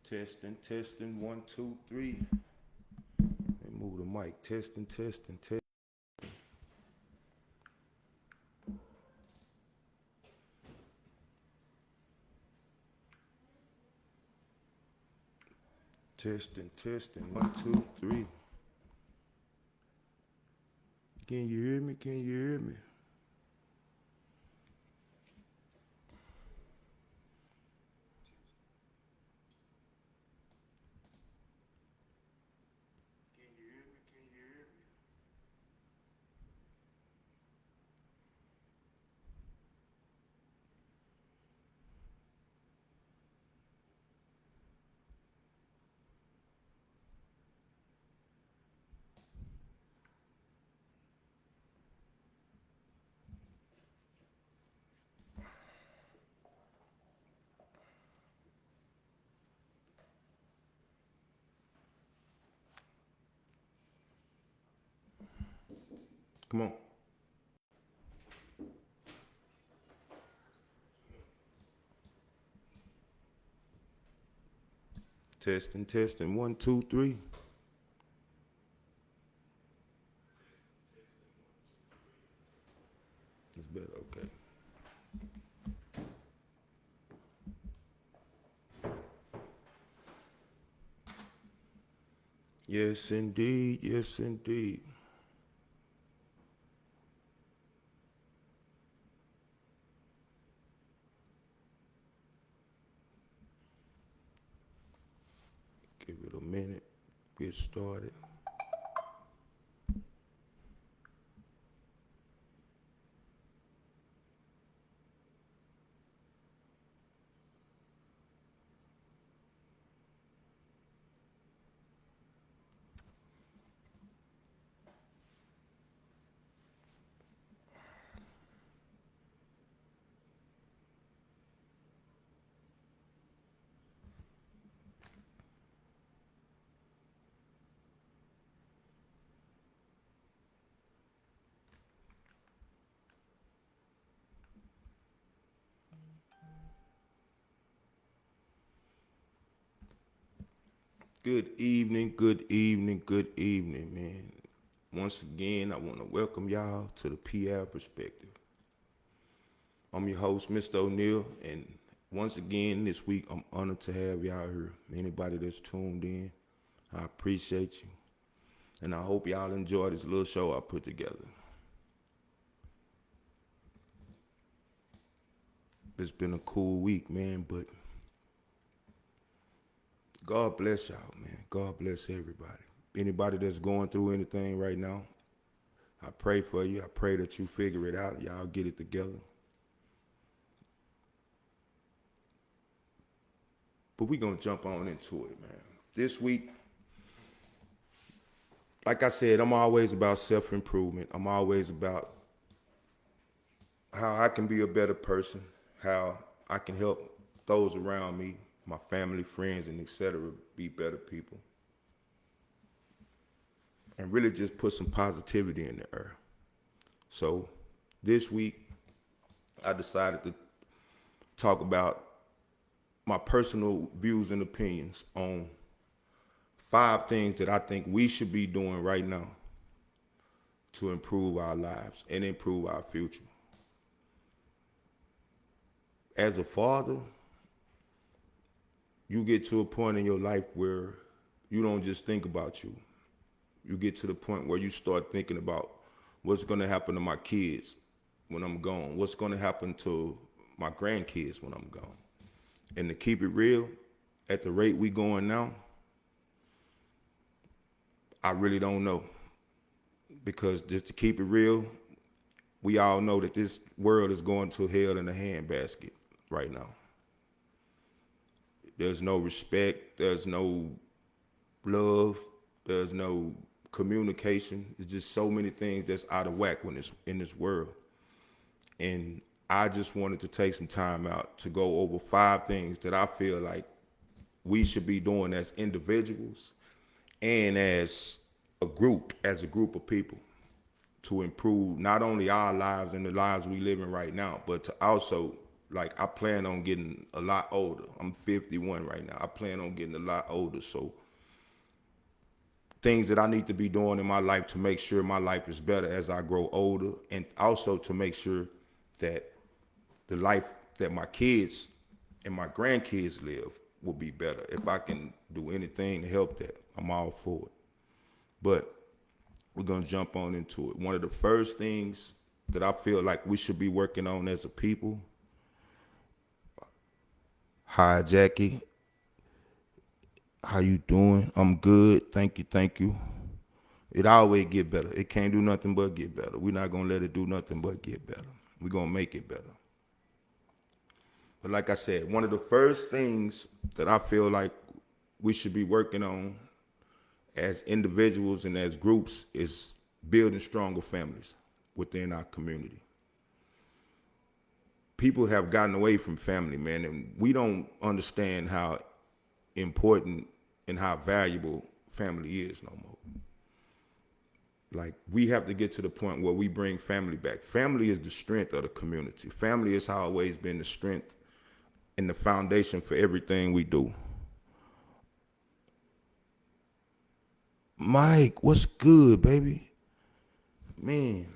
Testing, 1, 2, 3. Let me move the mic. Testing. Testing, 1, 2, 3. Can you hear me? Come on. Testing, 1, 2, 3. It's better, okay. Yes, indeed. Give it a minute. Get started. Good evening, man. Once again, I want to welcome y'all to the P-Ave perspective. I'm your host, Mr. O'Neill, and once again this week, I'm honored to have y'all here. Anybody that's tuned in, I appreciate you, and I hope y'all enjoy this little show I put together. It's been a cool week, man, but God bless y'all, man. God bless everybody. Anybody that's going through anything right now, I pray for you. I pray that you figure it out. Y'all get it together. But we going to jump on into it, man. This week, like I said, I'm always about self-improvement. I'm always about how I can be a better person, how I can help those around me, my family, friends, and etc. be better people. And really just put some positivity in the air. So this week, I decided to talk about my personal views and opinions on 5 things that I think we should be doing right now to improve our lives and improve our future. As a father, you get to a point in your life where you don't just think about you. You get to the point where you start thinking about what's going to happen to my kids when I'm gone, what's going to happen to my grandkids when I'm gone. And to keep it real, at the rate we going now, I really don't know. Because just to keep it real, we all know that this world is going to hell in a handbasket right now. There's no respect, there's no love, there's no communication. It's just so many things that's out of whack when it's in this world. And I just wanted to take some time out to go over 5 things that I feel like we should be doing as individuals and as a group of people to improve not only our lives and the lives we live in right now, but to also Like I plan on getting a lot older. I'm 51 right now. I plan on getting a lot older. So things that I need to be doing in my life to make sure my life is better as I grow older, and also to make sure that the life that my kids and my grandkids live will be better. If I can do anything to help that, I'm all for it. But we're going to jump on into it. One of the first things that I feel like we should be working on as a people. Hi, Jackie. How you doing? I'm good. Thank you. Thank you. It always get better. It can't do nothing but get better. We're not going to let it do nothing but get better. We're going to make it better. But like I said, one of the first things that I feel like we should be working on as individuals and as groups is building stronger families within our community. People have gotten away from family, man, and we don't understand how important and how valuable family is no more. Like, we have to get to the point where we bring family back. Family is the strength of the community. Family has always been the strength and the foundation for everything we do. Mike, what's good, baby? Man,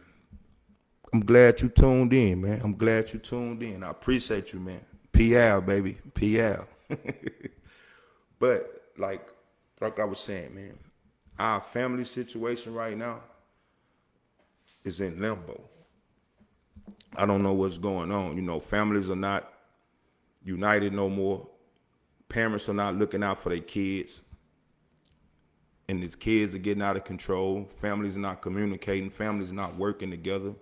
I'm glad you tuned in, man. I'm glad you tuned in. I appreciate you, man. P-Ave, baby. P-Ave. But like I was saying, man, our family situation right now is in limbo. I don't know what's going on. You know, families are not united no more. Parents are not looking out for their kids. And these kids are getting out of control. Families are not communicating. Families are not working together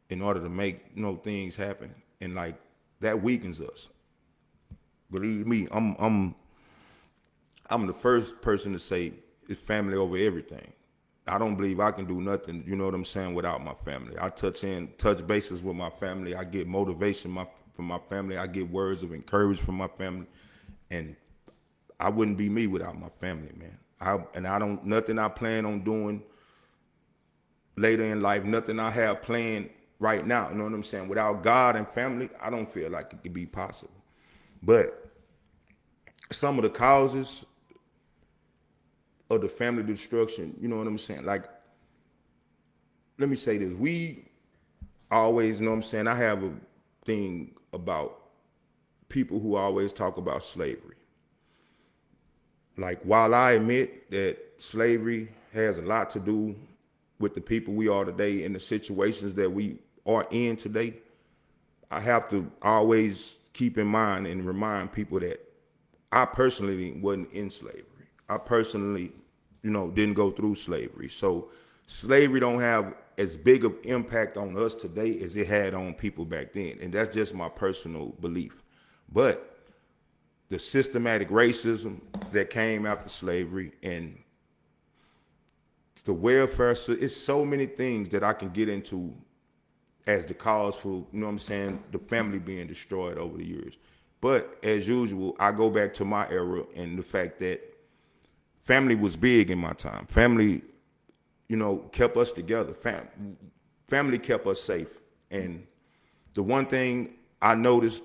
in order to make, you know, things happen. And like, that weakens us. Believe me, I'm the first person to say it's family over everything. I don't believe I can do nothing, you know what I'm saying, without my family. I touch bases with my family. I get motivation from my family. I get words of encouragement from my family. And I wouldn't be me without my family, man. Nothing I plan on doing later in life, nothing I have planned right now, you know what I'm saying? Without God and family, I don't feel like it could be possible. But some of the causes of the family destruction, you know what I'm saying? Like, let me say this. We always, you know what I'm saying, I have a thing about people who always talk about slavery. Like, while I admit that slavery has a lot to do with the people we are today and the situations that we are in today, I have to always keep in mind and remind people that I personally wasn't in slavery. I personally, you know, didn't go through slavery. So slavery don't have as big of impact on us today as it had on people back then. And that's just my personal belief. But the systematic racism that came after slavery and the welfare, it's so many things that I can get into as the cause for, you know what I'm saying, the family being destroyed over the years. But as usual, I go back to my era and the fact that family was big in my time. Family, you know, kept us together. Family kept us safe. And the one thing I noticed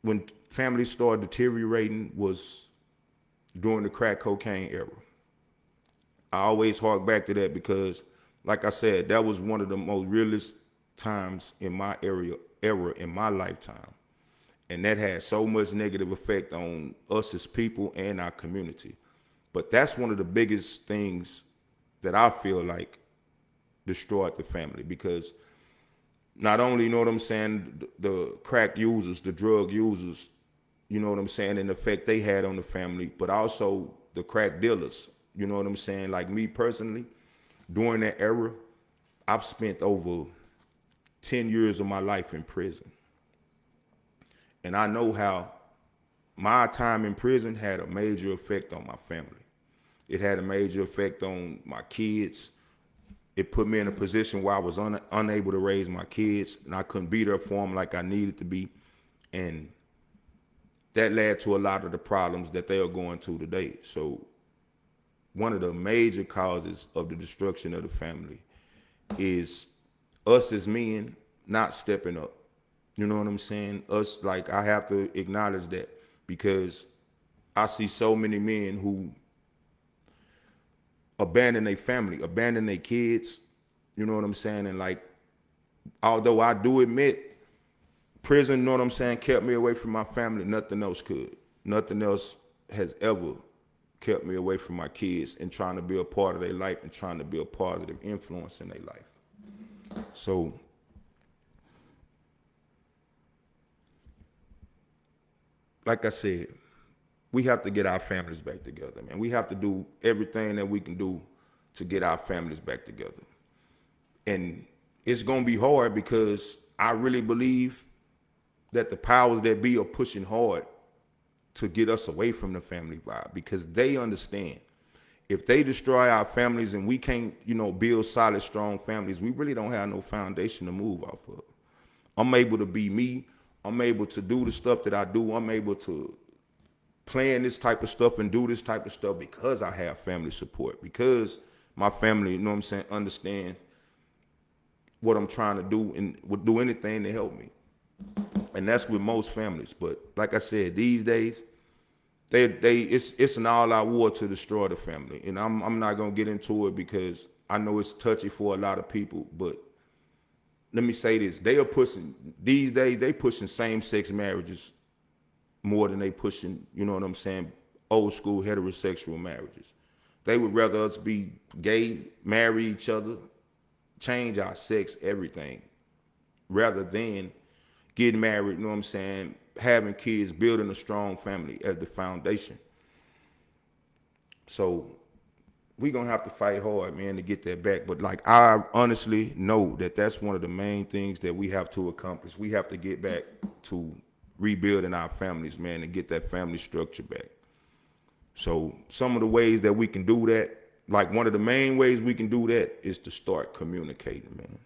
when families started deteriorating was during the crack cocaine era. I always hark back to that because, like I said, that was one of the most realest times in my era in my lifetime. And that had so much negative effect on us as people and our community. But that's one of the biggest things that I feel like destroyed the family, because not only, you know what I'm saying, the crack users, the drug users, you know what I'm saying, and the effect they had on the family, but also the crack dealers, you know what I'm saying? Like me personally, during that era, I've spent over 10 years of my life in prison. And I know how my time in prison had a major effect on my family. It had a major effect on my kids. It put me in a position where I was unable to raise my kids, and I couldn't be there for them like I needed to be. And that led to a lot of the problems that they are going to today. So one of the major causes of the destruction of the family is us as men not stepping up You know what I'm saying? Us, like, I have to acknowledge that because I see so many men who abandon their family, abandon their kids. You know what I'm saying? And like, although I do admit prison, you know what I'm saying, kept me away from my family, nothing else could. Nothing else has ever kept me away from my kids and trying to be a part of their life and trying to be a positive influence in their life. So like I said, we have to get our families back together, man. We have to do everything that we can do to get our families back together. And it's going to be hard because I really believe that the powers that be are pushing hard to get us away from the family vibe because they understand if they destroy our families and we can't, build solid, strong families, we really don't have no foundation to move off of. I'm able to be me. I'm able to do the stuff that I do. I'm able to plan this type of stuff and do this type of stuff because I have family support, because my family, understands what I'm trying to do and would do anything to help me. And that's with most families. But like I said, these days, it's an all-out war to destroy the family. And I'm not gonna get into it because I know it's touchy for a lot of people, but let me say this. These days, they pushing same-sex marriages more than they pushing, old school heterosexual marriages. They would rather us be gay, marry each other, change our sex, everything, rather than getting married, having kids, building a strong family as the foundation. So we're going to have to fight hard, man, to get that back. But like, I honestly know that that's one of the main things that we have to accomplish. We have to get back to rebuilding our families, man, and get that family structure back. So some of the ways that we can do that, like one of the main ways we can do that is to start communicating, man.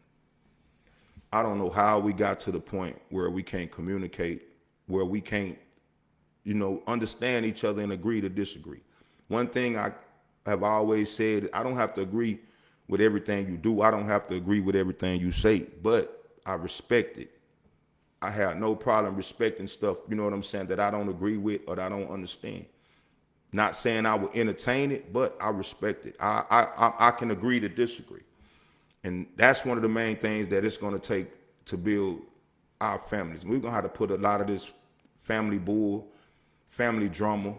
I don't know how we got to the point where we can't communicate, where we can't, understand each other and agree to disagree. One thing I have always said, I don't have to agree with everything you do. I don't have to agree with everything you say, but I respect it. I have no problem respecting stuff, that I don't agree with or that I don't understand. Not saying I would entertain it, but I respect it. I can agree to disagree. And that's one of the main things that it's going to take to build our families. We're going to have to put a lot of this family bull, family drama,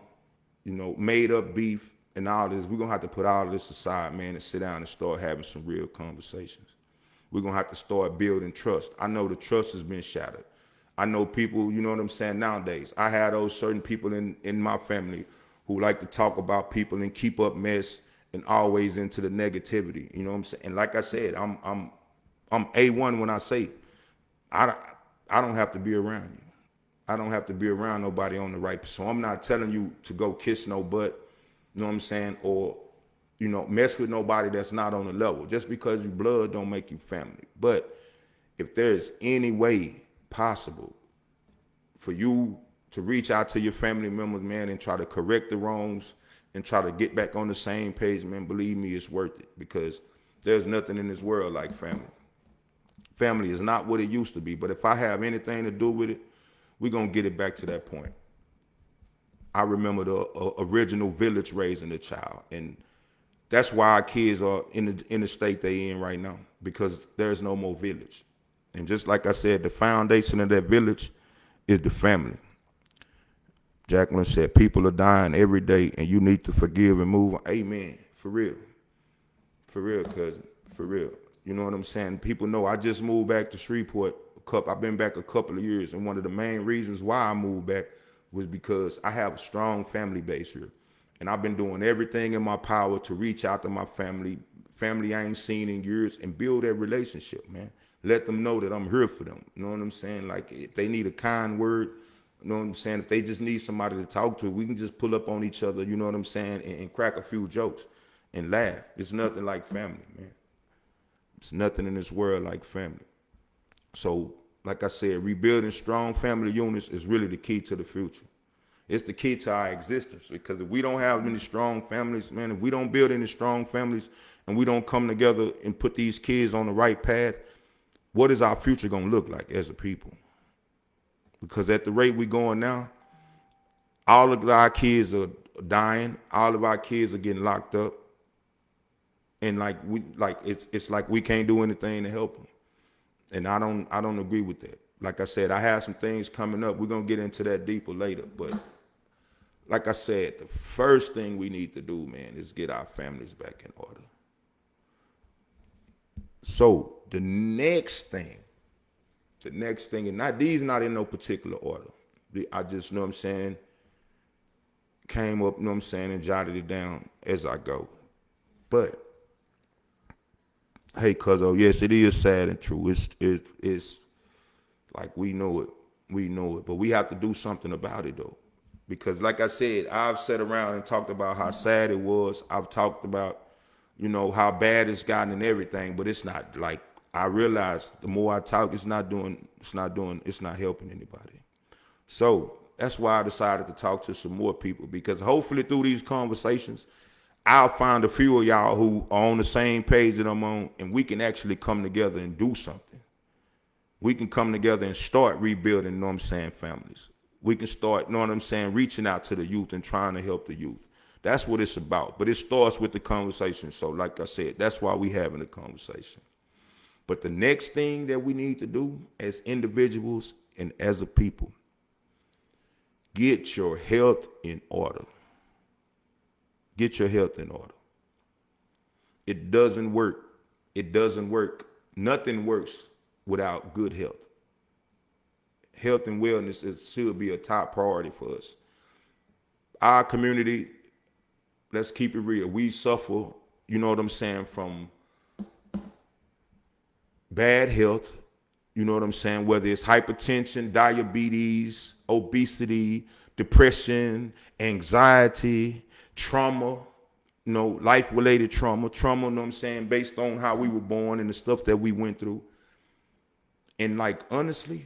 made up beef and all this. We're going to have to put all of this aside, man, and sit down and start having some real conversations. We're going to have to start building trust. I know the trust has been shattered. I know people, nowadays. I had those certain people in my family who like to talk about people and keep up mess and always into the negativity. You know what I'm saying? And like I said, I'm A1 when I say I don't have to be around you. I don't have to be around nobody on the right. So I'm not telling you to go kiss no butt, or mess with nobody that's not on the level. Just because you blood don't make you family. But if there's any way possible for you to reach out to your family members, man, and try to correct the wrongs and try to get back on the same page, man, believe me, it's worth it, because there's nothing in this world like family. Family is not what it used to be, but if I have anything to do with it, we're going to get it back to that point. I remember the original village raising a child, and that's why our kids are in the state they in right now, because there's no more village. And just like I said, the foundation of that village is the family. Jacqueline said, people are dying every day and you need to forgive and move on. Amen. For real. For real, cousin. For real. You know what I'm saying? People know I just moved back to Shreveport. I've been back a couple of years. And one of the main reasons why I moved back was because I have a strong family base here. And I've been doing everything in my power to reach out to my family I ain't seen in years, and build that relationship, man. Let them know that I'm here for them. You know what I'm saying? Like, if they need a kind word, you know what I'm saying? If they just need somebody to talk to, we can just pull up on each other, you know what I'm saying, and crack a few jokes and laugh. It's nothing like family, man. It's nothing in this world like family. So, like I said, rebuilding strong family units is really the key to the future. It's the key to our existence, because if we don't have any strong families, man, if we don't build any strong families and we don't come together and put these kids on the right path, what is our future going to look like as a people? Because at the rate we going now, all of our kids are dying. All of our kids are getting locked up, and it's like we can't do anything to help them. And I don't agree with that. Like I said, I have some things coming up. We're gonna get into that deeper later. But like I said, the first thing we need to do, man, is get our families back in order. So the next thing, and not in no particular order. I just, you know what I'm saying, came up, you know what I'm saying, and jotted it down as I go. But hey, cuzzo, yes, it is sad and true. It's like we know it, but we have to do something about it though, because like I said, I've sat around and talked about how sad it was. I've talked about, you know, how bad it's gotten and everything, but it's not like, I realize the more I talk, it's not helping anybody. So that's why I decided to talk to some more people, because hopefully through these conversations, I'll find a few of y'all who are on the same page that I'm on, and we can actually come together and do something. We can come together and start rebuilding, you know what I'm saying, families. We can start, you know what I'm saying, reaching out to the youth and trying to help the youth. That's what it's about. But it starts with the conversation. So like I said, that's why we having a conversation. But the next thing that we need to do as individuals and as a people, get your health in order. Get your health in order. It doesn't work. Nothing works without good health. Health and wellness should be a top priority for us. Our community, let's keep it real, we suffer, you know what I'm saying, from bad health, you know what I'm saying, whether it's hypertension, diabetes, obesity, depression, anxiety, trauma, you know, life-related trauma, you know what I'm saying, based on how we were born and the stuff that we went through. And like, honestly,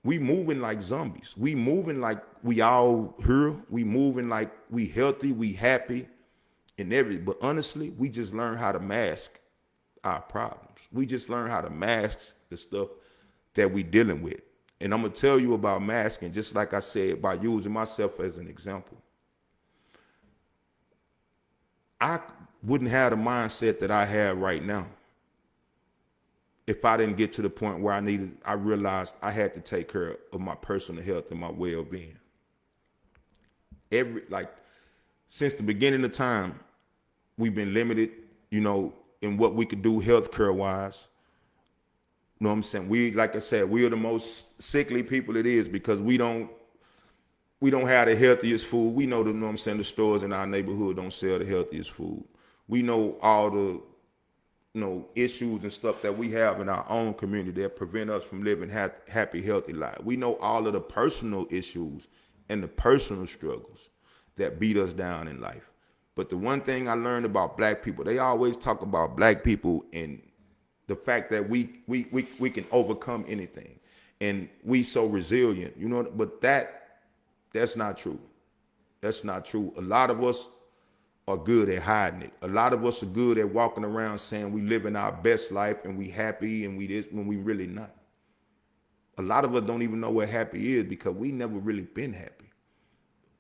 we moving like zombies. We moving like we all here. We moving like we healthy, we happy, and everything. But honestly, we just learn how to mask our problems. We just learn how to mask the stuff that we dealing with. And I'm going to tell you about masking, just like I said, by using myself as an example. I wouldn't have the mindset that I have right now if I didn't get to the point where I realized I had to take care of my personal health and my well-being. Since the beginning of time, we've been limited, you know, in what we could do healthcare wise. You know what I'm saying? Like I said, we are the most sickly people it is, because we don't have the healthiest food. We know you know what I'm saying, the stores in our neighborhood don't sell the healthiest food. We know all the, you know, issues and stuff that we have in our own community that prevent us from living happy, healthy lives. We know all of the personal issues and the personal struggles that beat us down in life. But the one thing I learned about black people, they always talk about black people and the fact that we can overcome anything, and we so resilient, you know. But that's not true. That's not true. A lot of us are good at hiding it. A lot of us are good at walking around saying we living our best life and we happy and we this, when we really not. A lot of us don't even know what happy is, because we never really been happy.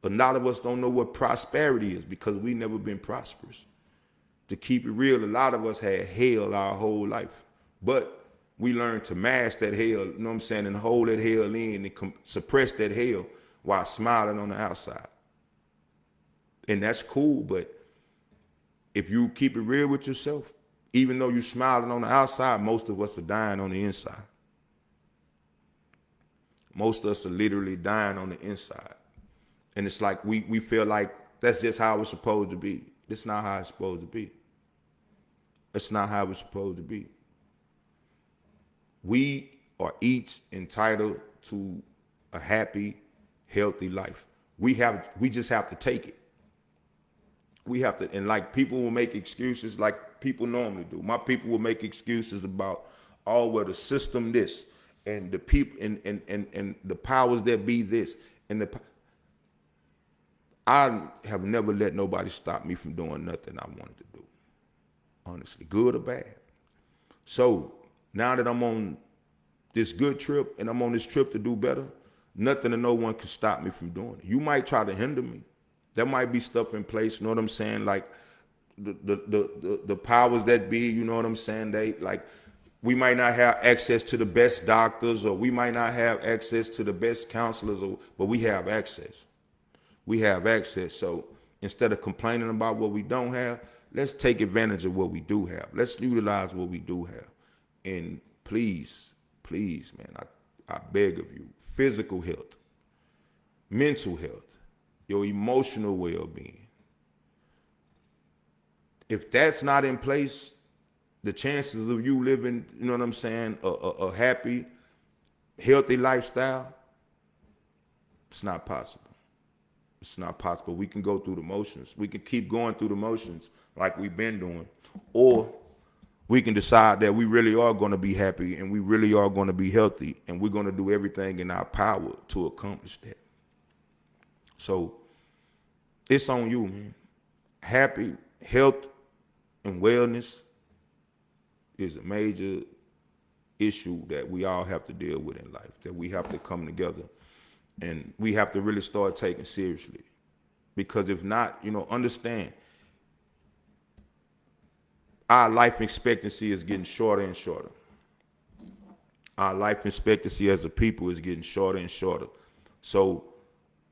A lot of us don't know what prosperity is, because we never been prosperous. To keep it real, a lot of us had hell our whole life, but we learned to mask that hell, you know what I'm saying, and hold that hell in and suppress that hell while smiling on the outside. And that's cool, but if you keep it real with yourself, even though you're smiling on the outside, most of us are dying on the inside. Most of us are literally dying on the inside. And it's like we feel like that's just how it's supposed to be. That's not how it's supposed to be. That's not how it's supposed to be. We are each entitled to a happy, healthy life. We just have to take it. We have to, and like, people will make excuses like people normally do. My people will make excuses about, well, the system this, and the people and the powers that be this, and I have never let nobody stop me from doing nothing I wanted to do. Honestly, good or bad. So now that I'm on this good trip and I'm on this trip to do better, nothing and no one can stop me from doing it. You might try to hinder me. There might be stuff in place, you know what I'm saying? Like the powers that be, you know what I'm saying? They like we might not have access to the best doctors, or we might not have access to the best counselors, but we have access. We have access. So instead of complaining about what we don't have, let's take advantage of what we do have. Let's utilize what we do have. And please, please, man, I beg of you, physical health, mental health, your emotional well-being. If that's not in place, the chances of you living, you know what I'm saying, a happy, healthy lifestyle, it's not possible. It's not possible. We can go through the motions. We can keep going through the motions like we've been doing. Or we can decide that we really are going to be happy and we really are going to be healthy and we're going to do everything in our power to accomplish that. So it's on you, man. Happy, health, and wellness is a major issue that we all have to deal with in life, that we have to come together and we have to really start taking seriously. Because if not, understand, our life expectancy is getting shorter and shorter. Our life expectancy as a people is getting shorter and shorter. So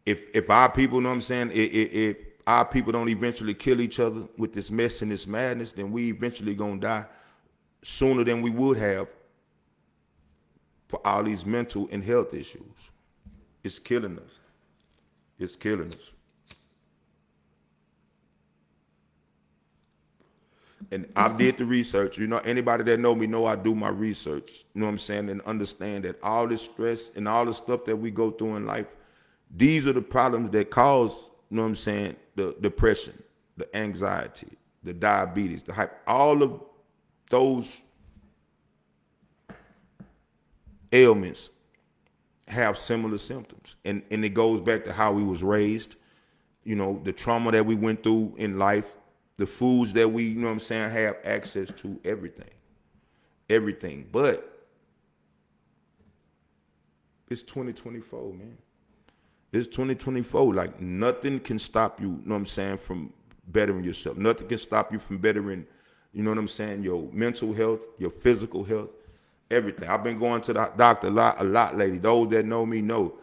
if our people, you know what I'm saying, if our people don't eventually kill each other with this mess and this madness, then we eventually gonna die sooner than we would have for all these mental and health issues. It's killing us. It's killing us. And I did the research. Anybody that know me know I do my research. You know what I'm saying? And understand that all this stress and all the stuff that we go through in life, these are the problems that cause, you know what I'm saying, the depression, the anxiety, the diabetes, the hype, all of those ailments have similar symptoms. And it goes back to how we was raised, the trauma that we went through in life, the foods that we, you know what I'm saying, have access to, everything. Everything. But it's 2024, man. It's 2024. Like, nothing can stop you, you know what I'm saying, from bettering yourself. Nothing can stop you from bettering, you know what I'm saying, your mental health, your physical health, everything. I've been going to the doctor a lot lately. Those that know me know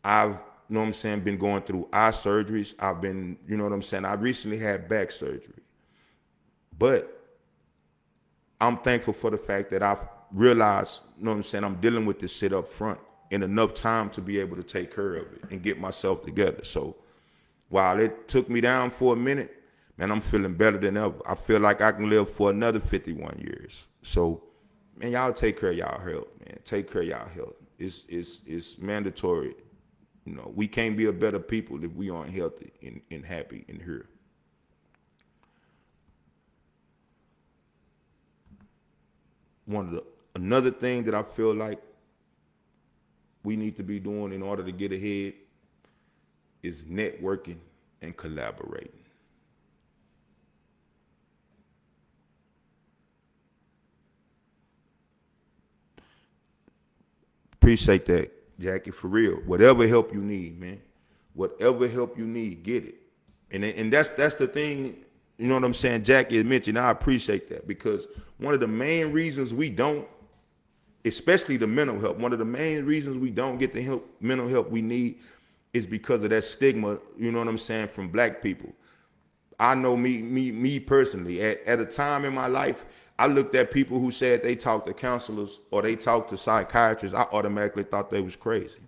I've, you know what I'm saying, been going through eye surgeries. I've been, you know what I'm saying, I recently had back surgery. But I'm thankful for the fact that I've realized, you know what I'm saying, I'm dealing with this shit up front in enough time to be able to take care of it and get myself together. So while it took me down for a minute, man, I'm feeling better than ever. I feel like I can live for another 51 years. So, man, y'all take care of y'all health, man. Take care of y'all health. It's mandatory. We can't be a better people if we aren't healthy and happy and here. Another thing that I feel like we need to be doing in order to get ahead is networking and collaborating. Appreciate that, Jackie, for real. Whatever help you need, man. Whatever help you need, get it. And that's the thing, you know what I'm saying, Jackie had mentioned. I appreciate that because one of the main reasons we don't, especially the mental health, one of the main reasons we don't get the mental help we need is because of that stigma, you know what I'm saying, from black people. I know me personally, at a time in my life, I looked at people who said they talked to counselors or they talked to psychiatrists. I automatically thought they was crazy.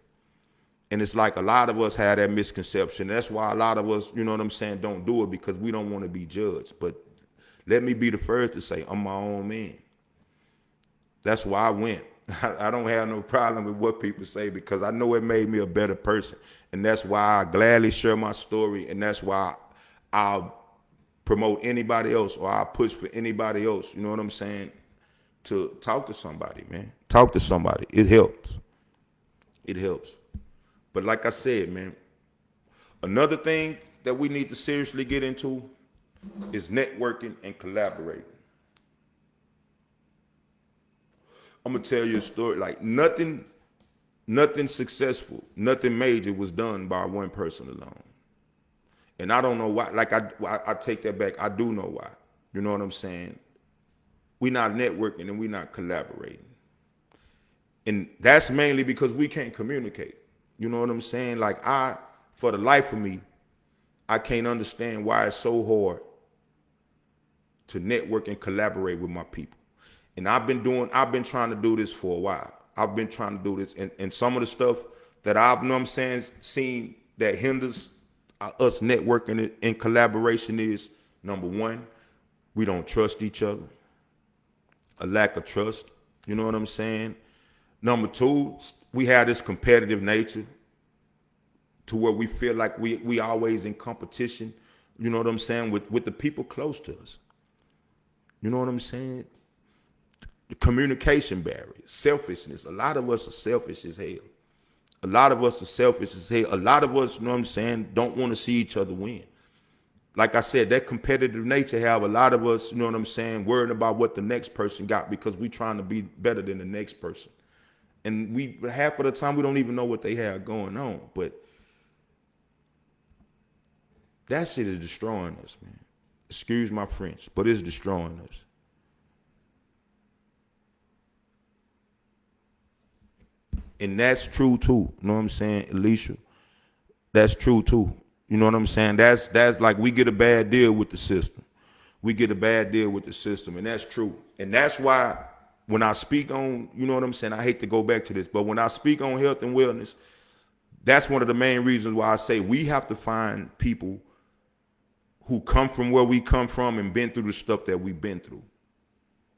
And it's like a lot of us had that misconception. That's why a lot of us, you know what I'm saying, don't do it because we don't want to be judged. But let me be the first to say, I'm my own man. That's why I went. I don't have no problem with what people say because I know it made me a better person. And that's why I gladly share my story. And that's why I'll promote anybody else or I'll push for anybody else, you know what I'm saying, to talk to somebody, man. Talk to somebody. It helps. It helps. But like I said, man, another thing that we need to seriously get into is networking and collaborating. I'm gonna tell you a story. Like nothing successful, nothing major was done by one person alone. And I don't know why. Like I take that back. I do know why. You know what I'm saying? We not networking and we not collaborating. And that's mainly because we can't communicate. You know what I'm saying? Like for the life of me, I can't understand why it's so hard to network and collaborate with my people. And I've been trying to do this for a while. I've been trying to do this. And some of the stuff that I've, you know what I'm saying, seen that hinders us networking and collaboration is, number one, we don't trust each other. A lack of trust. You know what I'm saying? Number two, we have this competitive nature to where we feel like we always in competition, you know what I'm saying, with the people close to us. You know what I'm saying? The communication barrier, selfishness. A lot of us are selfish as hell. A lot of us are selfish as hell. A lot of us, you know what I'm saying, don't want to see each other win. Like I said, that competitive nature have a lot of us, you know what I'm saying, worried about what the next person got because we trying to be better than the next person. And we half of the time we don't even know what they have going on. But that shit is destroying us, man. Excuse my French, but it's destroying us. And that's true too. You know what I'm saying, Alicia? That's true too. You know what I'm saying? That's like we get a bad deal with the system. We get a bad deal with the system, and that's true. And that's why when I speak on, you know what I'm saying, I hate to go back to this, but when I speak on health and wellness, that's one of the main reasons why I say we have to find people who come from where we come from and been through the stuff that we've been through.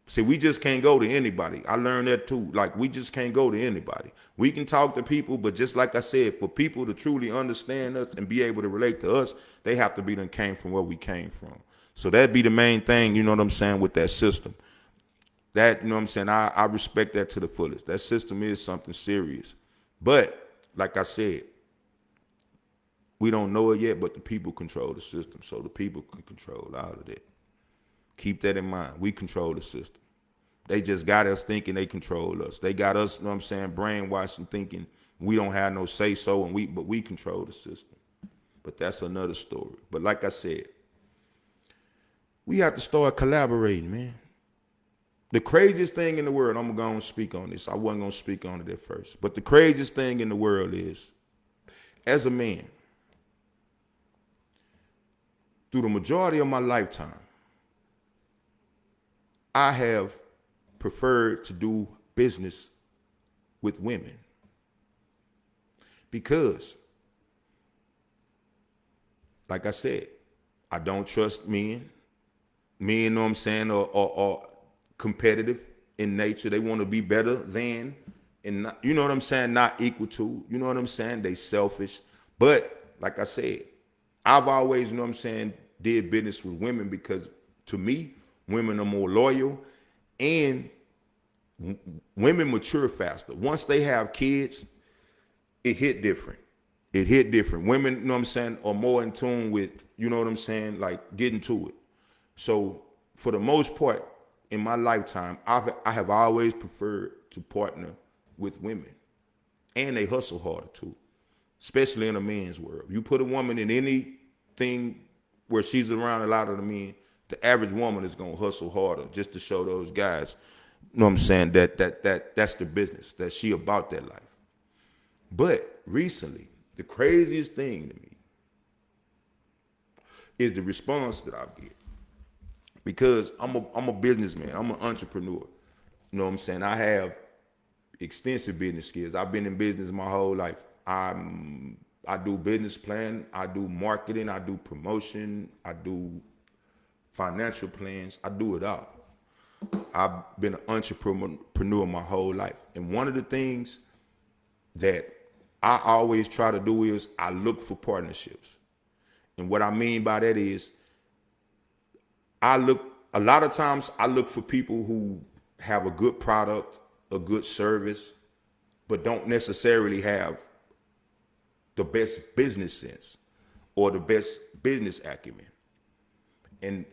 See, we just can't go to anybody. I learned that too. Like, we just can't go to anybody. We can talk to people, but just like I said, for people to truly understand us and be able to relate to us, they have to be done came from where we came from. So that'd be the main thing, you know what I'm saying, with that system. That, you know what I'm saying, I respect that to the fullest. That system is something serious. But, like I said, we don't know it yet, but the people control the system. So the people can control all of that. Keep that in mind. We control the system. They just got us thinking they control us. They got us, you know what I'm saying, brainwashed and thinking we don't have no say so, but we control the system. But that's another story. But like I said, we have to start collaborating, man. The craziest thing in the world, I'm going to speak on this. I wasn't going to speak on it at first. But the craziest thing in the world is, as a man, through the majority of my lifetime, I have preferred to do business with women because, like I said, I don't trust men. Men, you know what I'm saying, are competitive in nature. They want to be better than, and not, you know what I'm saying, not equal to. You know what I'm saying? They selfish. But like I said, I've always, you know what I'm saying, did business with women because to me, women are more loyal and women mature faster. Once they have kids, it hit different. It hit different. Women, you know what I'm saying, are more in tune with, you know what I'm saying, like getting to it. So for the most part in my lifetime, I have always preferred to partner with women. And they hustle harder too, especially in a man's world. You put a woman in anything where she's around a lot of the men, the average woman is gonna hustle harder just to show those guys, you know what I'm saying, that's the business, that she about that life. But recently, the craziest thing to me is the response that I get. Because I'm a businessman, I'm an entrepreneur. You know what I'm saying? I have extensive business skills. I've been in business my whole life. I do business plan, I do marketing, I do promotion, I do financial plans, I do it all. I've been an entrepreneur my whole life. And one of the things that I always try to do is I look for partnerships. And what I mean by that is a lot of times I look for people who have a good product, a good service, but don't necessarily have the best business sense or the best business acumen. And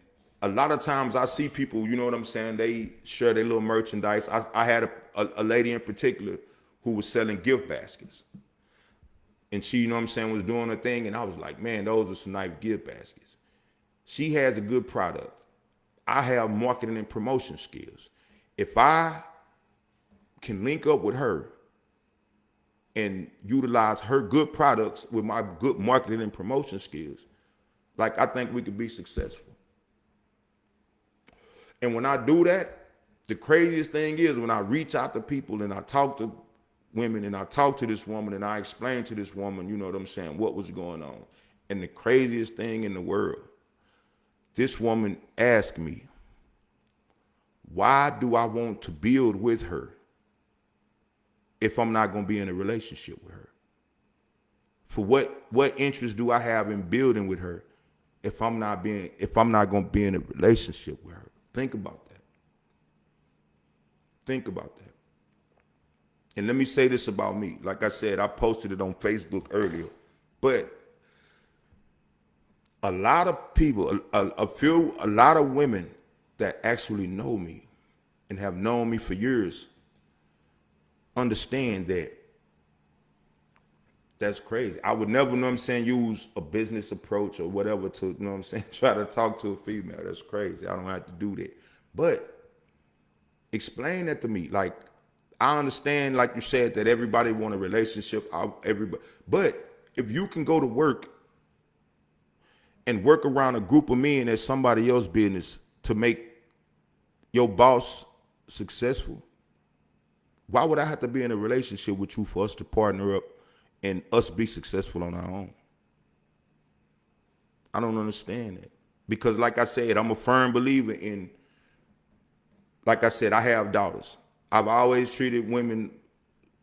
a lot of times I see people, you know what I'm saying, they share their little merchandise. I had a lady in particular who was selling gift baskets. And she, you know what I'm saying, was doing her thing. And I was like, man, those are some nice gift baskets. She has a good product. I have marketing and promotion skills. If I can link up with her and utilize her good products with my good marketing and promotion skills, like I think we could be successful. And when I do that, the craziest thing is when I reach out to people and I talk to women and I talk to this woman and I explain to this woman, you know what I'm saying, what was going on. And the craziest thing in the world, this woman asked me, why do I want to build with her if I'm not going to be in a relationship with her? For what interest do I have in building with her if I'm not going to be in a relationship with her? Think about that. Think about that. And let me say this about me. Like I said, I posted it on Facebook earlier, but a lot of people, a lot of women that actually know me and have known me for years understand that that's crazy. I would never, you know what I'm saying, use a business approach or whatever to, you know what I'm saying, try to talk to a female. That's crazy. I don't have to do that. But explain that to me. Like, I understand, like you said, that everybody want a relationship, everybody. But if you can go to work and work around a group of men as somebody else's business to make your boss successful, why would I have to be in a relationship with you for us to partner up and us be successful on our own? I don't understand that. Because like I said, I'm a firm believer in, like I said, I have daughters. I've always treated women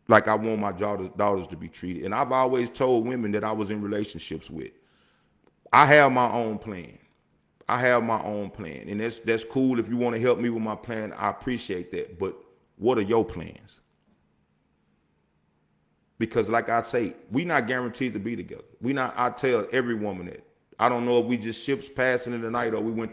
like I want my daughters to be treated. And I've always told women that I was in relationships with, I have my own plan. I have my own plan. And that's cool. If you want to help me with my plan, I appreciate that. But what are your plans? Because like I say, we not guaranteed to be together. I tell every woman that. I don't know if we just ships passing in the night or we meant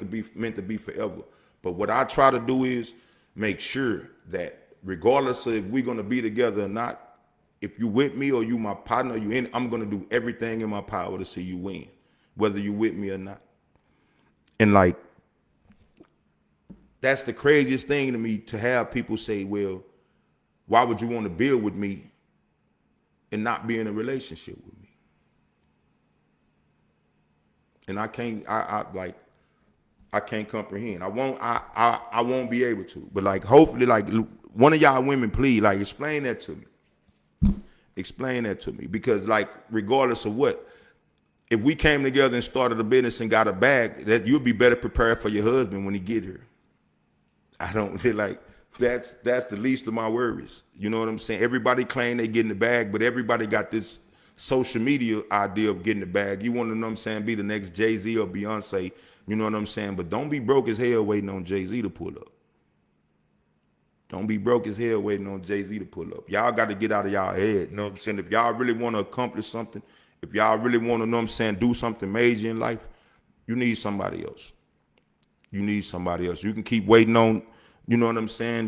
to be forever. But what I try to do is make sure that regardless of if we're going to be together or not, if you with me or you my partner, I'm going to do everything in my power to see you win, whether you with me or not. And like, that's the craziest thing to me, to have people say, well, why would you want to build with me and not be in a relationship with me? And I can't comprehend. I won't be able to. But like, hopefully, like, one of y'all women, please, like, explain that to me. Explain that to me. Because like, regardless of what, if we came together and started a business and got a bag, that you'll be better prepared for your husband when he get here. I don't like, that's the least of my worries. You know what I'm saying? Everybody claim they get in the bag, but everybody got this social media idea of getting the bag. You want to, know what I'm saying, be the next Jay-Z or Beyonce, you know what I'm saying? But don't be broke as hell waiting on Jay-Z to pull up. Don't be broke as hell waiting on Jay-Z to pull up. Y'all got to get out of y'all head. You know what I'm saying? If y'all really want to accomplish something, if y'all really want to, know what I'm saying, do something major in life, you need somebody else. You need somebody else. You can keep waiting on, you know what I'm saying?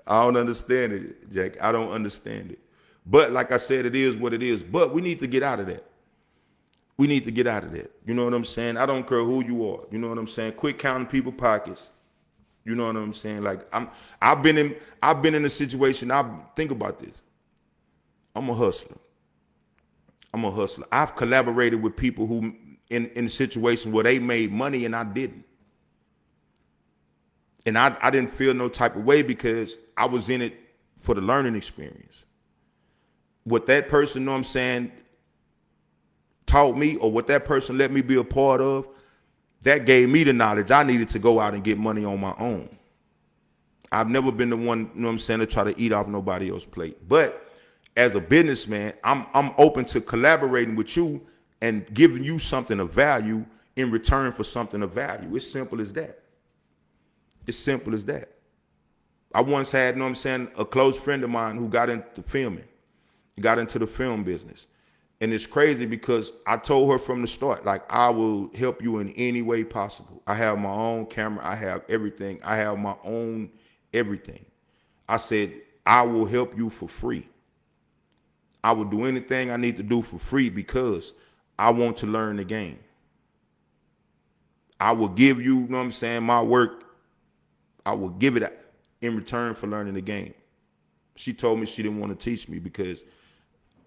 I don't understand it, Jack. I don't understand it. But like I said, it is what it is. But we need to get out of that. We need to get out of that. You know what I'm saying? I don't care who you are. You know what I'm saying? Quit counting people's pockets. You know what I'm saying? Like, I've been in a situation. Think about this. I'm a hustler. I've collaborated with people who in situations where they made money and I didn't. And I didn't feel no type of way because I was in it for the learning experience. What that person, know what I'm saying, taught me, or what that person let me be a part of, that gave me the knowledge I needed to go out and get money on my own. I've never been the one, you know what I'm saying, to try to eat off nobody else's plate. But as a businessman, I'm open to collaborating with you and giving you something of value in return for something of value. It's simple as that. It's simple as that. I once had, you know what I'm saying, a close friend of mine who got into filming. He got into the film business. And it's crazy because I told her from the start, like, I will help you in any way possible. I have my own camera. I have everything. I have my own everything. I said, I will help you for free. I will do anything I need to do for free because I want to learn the game. I will give you, you know what I'm saying, my work. I will give it in return for learning the game. She told me she didn't want to teach me because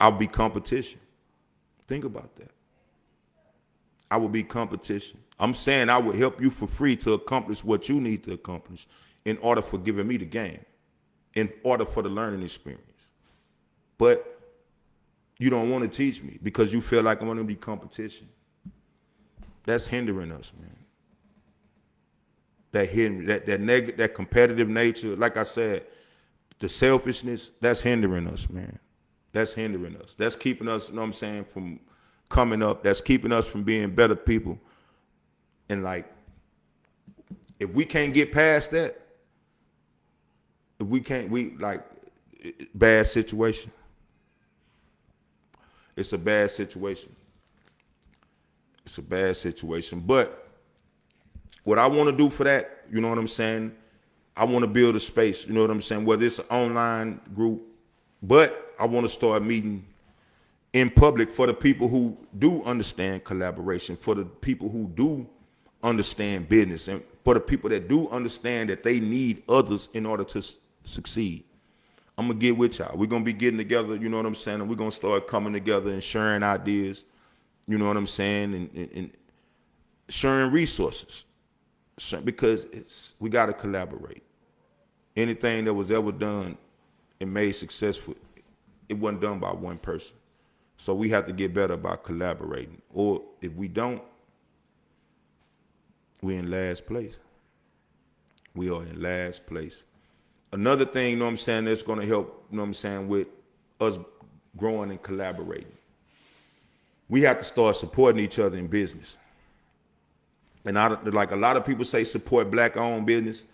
I'll be competition. Think about that. I will be competition. I'm saying I would help you for free to accomplish what you need to accomplish in order for giving me the game, in order for the learning experience. But you don't want to teach me because you feel like I'm going to be competition. That's hindering us, man. That competitive nature, like I said, the selfishness, that's hindering us, man. That's hindering us. That's keeping us, you know what I'm saying, from coming up. That's keeping us from being better people. And like, if we can't get past that, if we can't, bad situation. It's a bad situation. It's a bad situation. But what I want to do for that, you know what I'm saying? I want to build a space, you know what I'm saying? Whether it's an online group, but I want to start meeting in public for the people who do understand collaboration, for the people who do understand business, and for the people that do understand that they need others in order to succeed. I'm going to get with y'all. We're going to be getting together, you know what I'm saying? And we're going to start coming together and sharing ideas, you know what I'm saying? And sharing resources. Because we got to collaborate. Anything that was ever done and made successful, it wasn't done by one person. So we have to get better by collaborating. Or if we don't, we're in last place. We are in last place. Another thing, you know what I'm saying, that's going to help, you know what I'm saying, with us growing and collaborating. We have to start supporting each other in business. And like a lot of people say support black-owned business.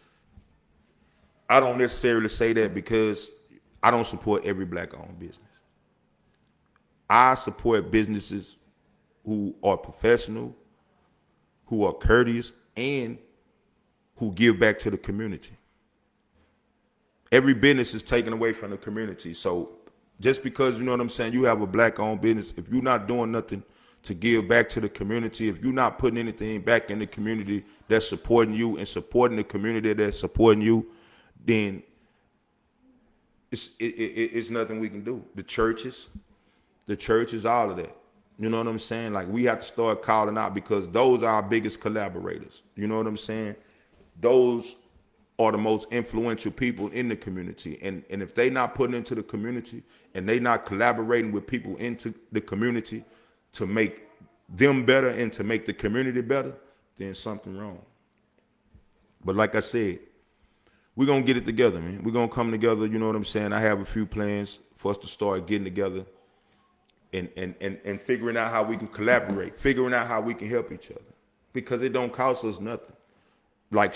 I don't necessarily say that because I don't support every black-owned business. I support businesses who are professional, who are courteous, and who give back to the community. Every business is taken away from the community. So just because, you know what I'm saying, you have a black-owned business, if you're not doing nothing to give back to the community, if you're not putting anything back in the community that's supporting you and supporting the community that's supporting you, then it's nothing we can do. The churches, all of that. You know what I'm saying? Like, we have to start calling out because those are our biggest collaborators. You know what I'm saying? Those are the most influential people in the community. And if they not putting into the community and they not collaborating with people into the community to make them better and to make the community better, then something wrong. But like I said, we're going to get it together, man. We're going to come together, you know what I'm saying? I have a few plans for us to start getting together and figuring out how we can collaborate, figuring out how we can help each other, because it don't cost us nothing. Like,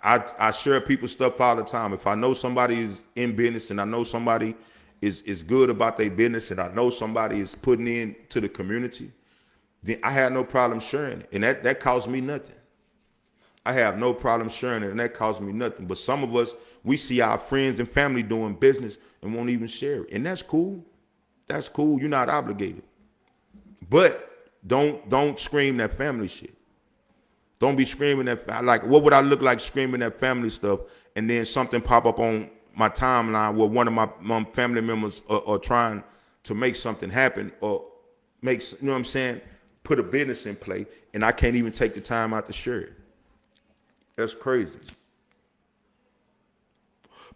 I share people's stuff all the time. If I know somebody is in business and I know somebody is good about their business and I know somebody is putting in to the community, then I have no problem sharing it. And that costs me nothing. I have no problem sharing it, and that costs me nothing. But some of us, we see our friends and family doing business and won't even share it. And that's cool. That's cool. You're not obligated. But don't scream that family shit. Don't be screaming that, like, what would I look like screaming that family stuff and then something pop up on my timeline where one of my family members are trying to make something happen or make, you know what I'm saying, put a business in play, and I can't even take the time out to share it. That's crazy.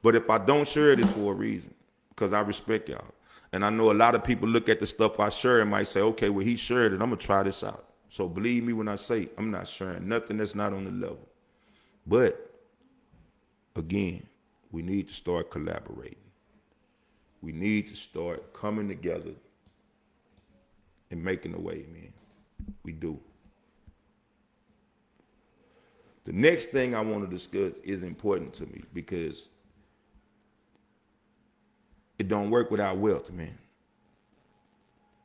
But if I don't share it, it's for a reason, because I respect y'all. And I know a lot of people look at the stuff I share and might say, okay, well, he shared it, I'm going to try this out. So believe me when I say I'm not sharing nothing that's not on the level. But, again, we need to start collaborating. We need to start coming together and making a way, man. We do. The next thing I want to discuss is important to me because it don't work without wealth, man.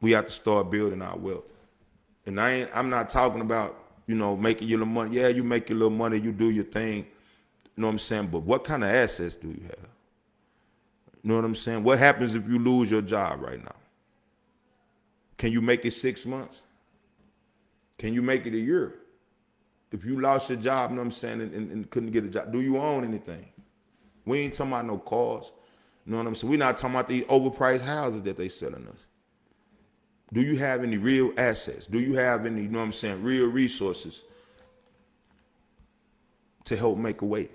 We have to start building our wealth. And I'm not talking about, making your little money. Yeah, you make your little money, you do your thing. You know what I'm saying? But what kind of assets do you have? You know what I'm saying? What happens if you lose your job right now? Can you make it 6 months? Can you make it a year? If you lost your job, you know what I'm saying, and couldn't get a job, do you own anything? We ain't talking about no cars. You know what I'm saying? We're not talking about these overpriced houses that they selling us. Do you have any real assets? Do you have any, you know what I'm saying, real resources to help make a way?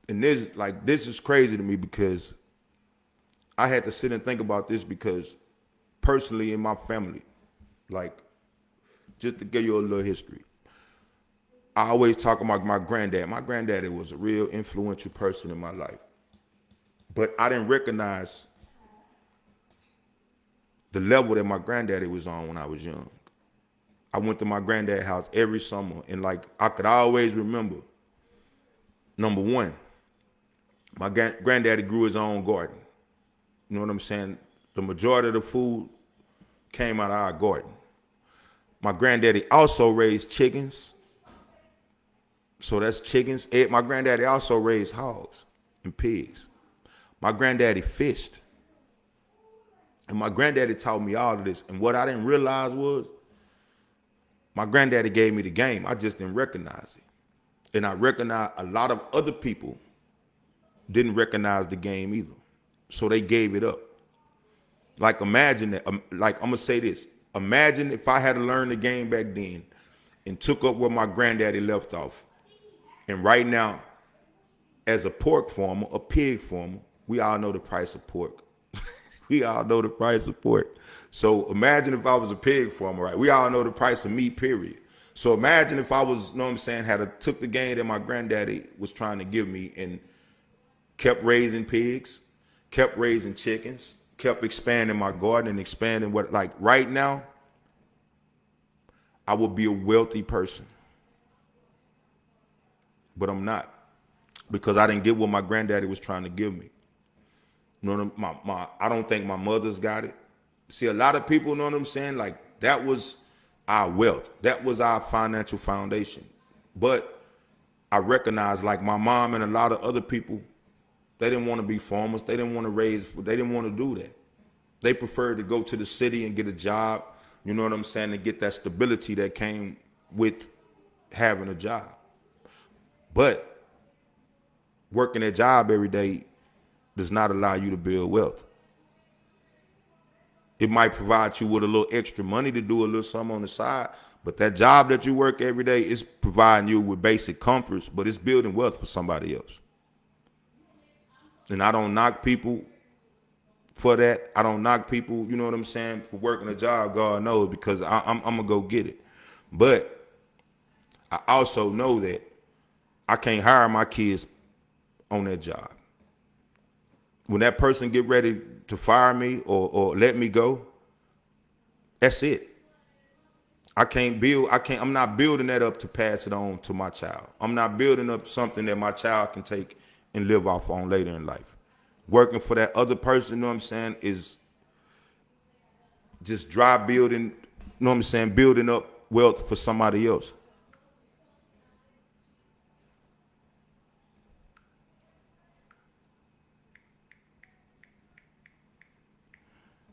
And this is crazy to me because I had to sit and think about this because personally in my family, like, just to give you a little history, I always talk about my granddad. My granddaddy was a real influential person in my life. But I didn't recognize the level that my granddaddy was on when I was young. I went to my granddad's house every summer, and like I could always remember, number one, my granddaddy grew his own garden. You know what I'm saying? The majority of the food came out of our garden. My granddaddy also raised chickens. So that's chickens. My granddaddy also raised hogs and pigs. My granddaddy fished. And my granddaddy taught me all of this. And what I didn't realize was my granddaddy gave me the game. I just didn't recognize it. And I recognize a lot of other people didn't recognize the game either. So they gave it up. Like imagine that, like I'm gonna say this. Imagine if I had to learn the game back then and took up where my granddaddy left off. And right now, as a pork farmer, a pig farmer, we all know the price of pork. We all know the price of pork. So imagine if I was a pig farmer, right? We all know the price of meat, period. So imagine if I was, you know what I'm saying, took the game that my granddaddy was trying to give me and kept raising pigs, kept raising chickens, kept expanding my garden and expanding like right now, I would be a wealthy person. But I'm not, because I didn't get what my granddaddy was trying to give me. You know, I don't think my mother's got it. See, a lot of people, you know what I'm saying, like that was our wealth. That was our financial foundation. But I recognize, like my mom and a lot of other people, they didn't want to be farmers. They didn't want to they didn't want to do that. They preferred to go to the city and get a job, you know what I'm saying, to get that stability that came with having a job. But working a job every day does not allow you to build wealth. It might provide you with a little extra money to do a little something on the side, but that job that you work every day is providing you with basic comforts, but it's building wealth for somebody else. And I don't knock people for that. I don't knock people, you know what I'm saying, for working a job, God knows, because I'm going to go get it. But I also know that I can't hire my kids on that job. When that person get ready to fire me or let me go, that's it. I'm not building that up to pass it on to my child. I'm not building up something that my child can take and live off on later in life. Working for that other person, you know what I'm saying, is just dry building, you know what I'm saying, building up wealth for somebody else.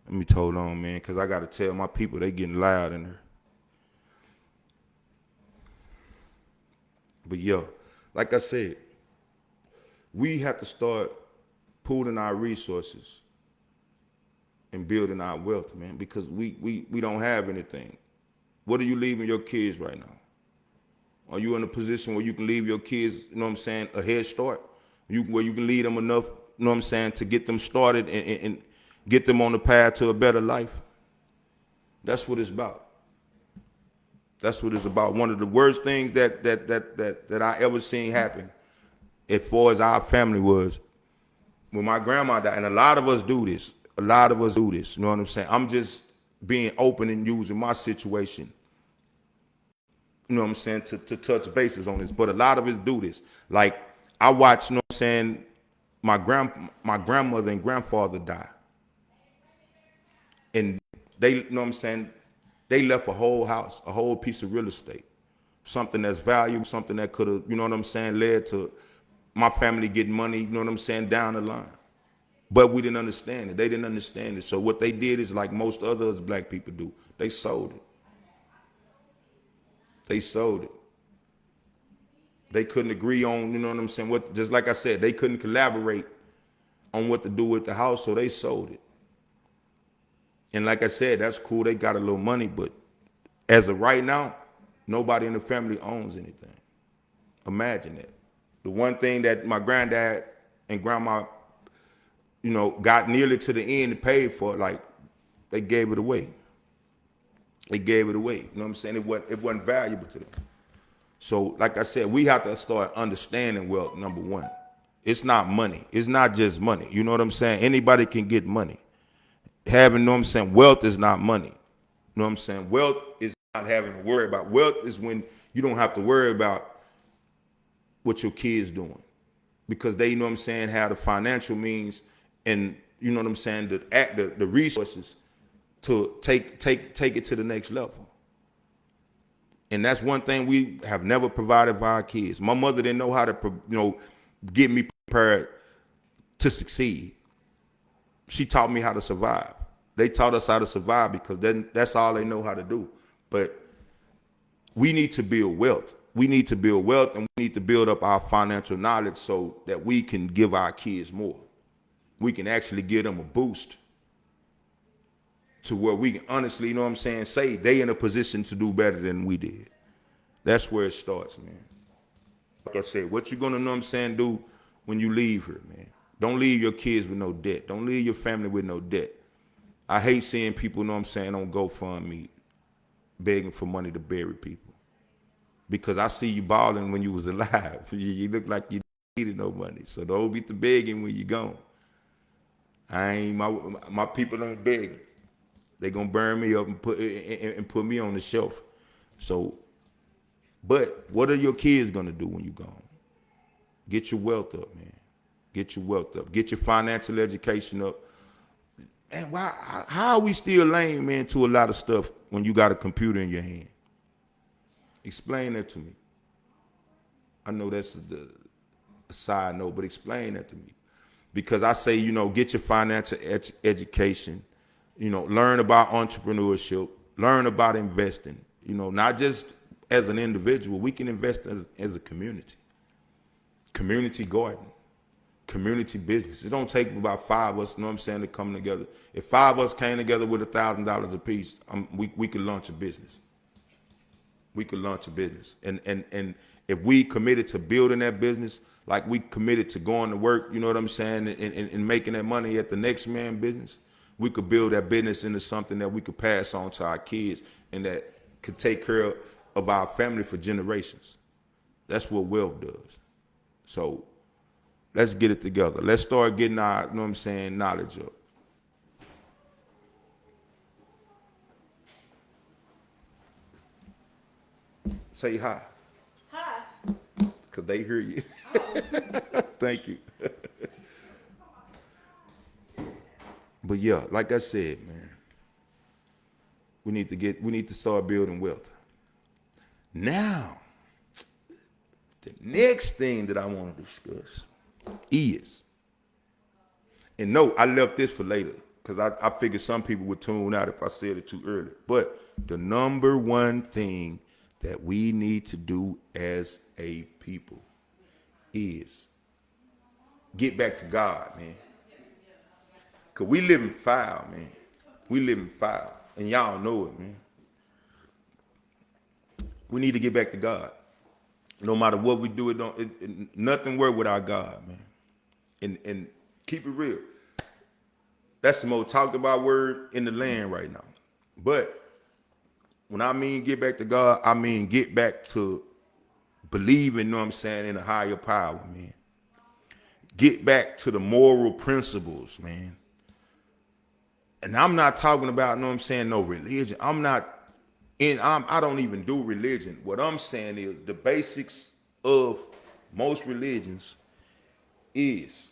Let me hold on, man, because I got to tell my people they getting loud in there. But yo, like I said, we have to start pooling our resources and building our wealth, man, because we don't have anything. What are you leaving your kids right now? Are you in a position where you can leave your kids, you know what I'm saying, a head start? Where you can lead them enough, you know what I'm saying, to get them started and get them on the path to a better life? That's what it's about. That's what it's about. One of the worst things that I ever seen happen as far as our family was when my grandma died. And a lot of us do this. A lot of us do this. You know what I'm saying? I'm just being open and using my situation, you know what I'm saying, to touch bases on this. But a lot of us do this. Like, I watch, you know what I'm saying, my grandmother and grandfather died, and they, you know what I'm saying, they left a whole house, a whole piece of real estate, something that's valuable, something that could have, you know what I'm saying, led to my family getting money, you know what I'm saying, down the line. But we didn't understand it. They didn't understand it. So what they did is like most other black people do. They sold it. They sold it. They couldn't agree on, you know what I'm saying, what, just like I said, they couldn't collaborate on what to do with the house, so they sold it. And like I said, that's cool. They got a little money, but as of right now, nobody in the family owns anything. Imagine that. The one thing that my granddad and grandma, you know, got nearly to the end and paid for, like, they gave it away. They gave it away. You know what I'm saying? It wasn't valuable to them. So, like I said, we have to start understanding wealth, number one. It's not money. It's not just money. You know what I'm saying? Anybody can get money. Having, you know what I'm saying, wealth is not money. You know what I'm saying? Wealth is not having to worry about. Wealth is when you don't have to worry about what your kids doing, because they, you know what I'm saying, have the financial means and, you know what I'm saying, the resources to take it to the next level. And that's one thing we have never provided for our kids. My mother didn't know how to, you know, get me prepared to succeed. She taught me how to survive. They taught us how to survive because then that's all they know how to do. But we need to build wealth. We need to build wealth, and we need to build up our financial knowledge so that we can give our kids more. We can actually give them a boost to where we can honestly, you know what I'm saying, say they in a position to do better than we did. That's where it starts, man. Like I said, what you gonna, know what I'm saying, do when you leave here, man. Don't leave your kids with no debt. Don't leave your family with no debt. I hate seeing people, you know what I'm saying, on GoFundMe begging for money to bury people. Because I see you balling when you was alive. You look like you needed no money. So don't be the begging when you gone. I ain't, my people don't beg. They gonna burn me up and put me on the shelf. So, but what are your kids gonna do when you gone? Get your wealth up, man. Get your wealth up. Get your financial education up. And why? How are we still lame, man, to a lot of stuff when you got a computer in your hand? Explain that to me. I know that's the side note, but explain that to me. Because I say, you know, get your financial education, you know, learn about entrepreneurship, learn about investing, you know, not just as an individual. We can invest as a community. Community garden, community business. It don't take about 5 of us, you know what I'm saying, to come together. If 5 of us came together with $1,000 a piece, we could launch a business. We could launch a business. And if we committed to building that business, like we committed to going to work, you know what I'm saying, and making that money at the next man business, we could build that business into something that we could pass on to our kids and that could take care of our family for generations. That's what wealth does. So let's get it together. Let's start getting our, you know what I'm saying, knowledge up. Say hi. Hi. Because they hear you. Thank you. But yeah, like I said, man, we need to start building wealth. Now, the next thing that I want to discuss is, and no, I left this for later because I figured some people would tune out if I said it too early. But the number one thing that we need to do as a people is get back to God, man. Cause we live in foul, man. We live in foul, and y'all know it, man. We need to get back to God. No matter what we do, nothing work without God, man. And keep it real. That's the most talked about word in the land right now. But when I mean get back to God, I mean get back to believing, you know what I'm saying, in a higher power, man. Get back to the moral principles, man. And I'm not talking about, you know what I'm saying, no religion. I don't even do religion. What I'm saying is the basics of most religions is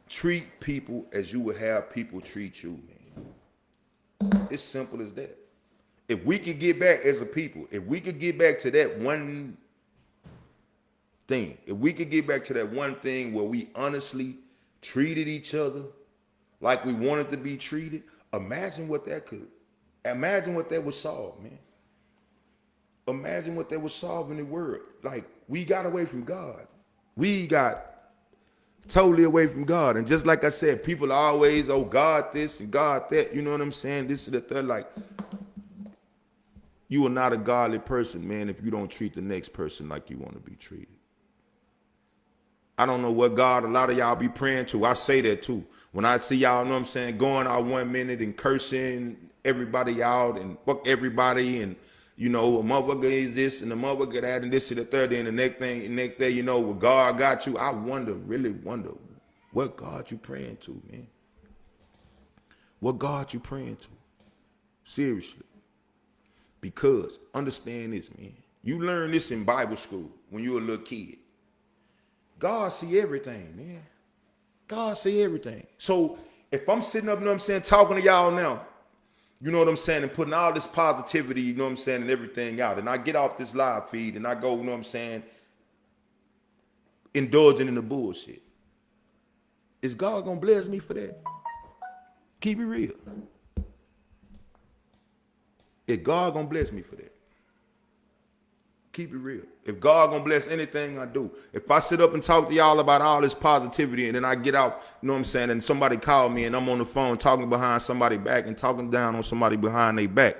Treat people as you would have people treat you, man. It's simple as that. If we could get back as a people, if we could get back to that one thing, if we could get back to that one thing where we honestly treated each other like we wanted to be treated, imagine what that would solve, man. Imagine what that would solve in the world. Like, we got away from God. We got totally away from God. And just like I said, people are always, oh, God this and God that. You know what I'm saying? This is the third. Like, you are not a godly person, man, if you don't treat the next person like you want to be treated. I don't know what God a lot of y'all be praying to. I say that too. When I see y'all, know what I'm saying, going out 1 minute and cursing everybody out and fuck everybody, and you know, a motherfucker is this and a motherfucker that and this and the third, and the next day, you know, what God got you. I really wonder, what God you praying to, man? What God you praying to? Seriously. Because understand this, man. You learn this in Bible school when you were a little kid. God see everything, man. God see everything. So if I'm sitting up, you know what I'm saying, talking to y'all now, you know what I'm saying, and putting all this positivity, you know what I'm saying, and everything out, and I get off this live feed and I go, you know what I'm saying, indulging in the bullshit. Is God gonna bless me for that? Keep it real. Is God gonna bless me for that? Keep it real. If God gonna bless anything I do, if I sit up and talk to y'all about all this positivity and then I get out, you know what I'm saying, and somebody call me and I'm on the phone talking behind somebody back and talking down on somebody behind their back,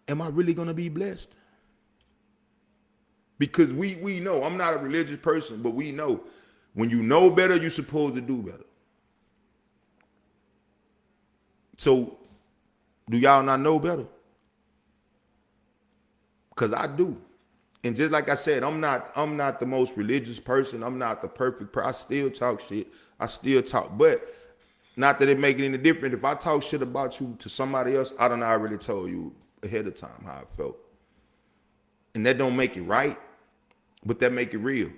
am I really gonna be blessed? Because we know, I'm not a religious person, but we know when you know better, you're supposed to do better. So do y'all not know better? Because I do. And just like I said, I'm not the most religious person. I'm not the perfect person. I still talk shit. I still talk. But not that it make it any different. If I talk shit about you to somebody else, I don't know, I already told you ahead of time how I felt. And that don't make it right, but that make it real.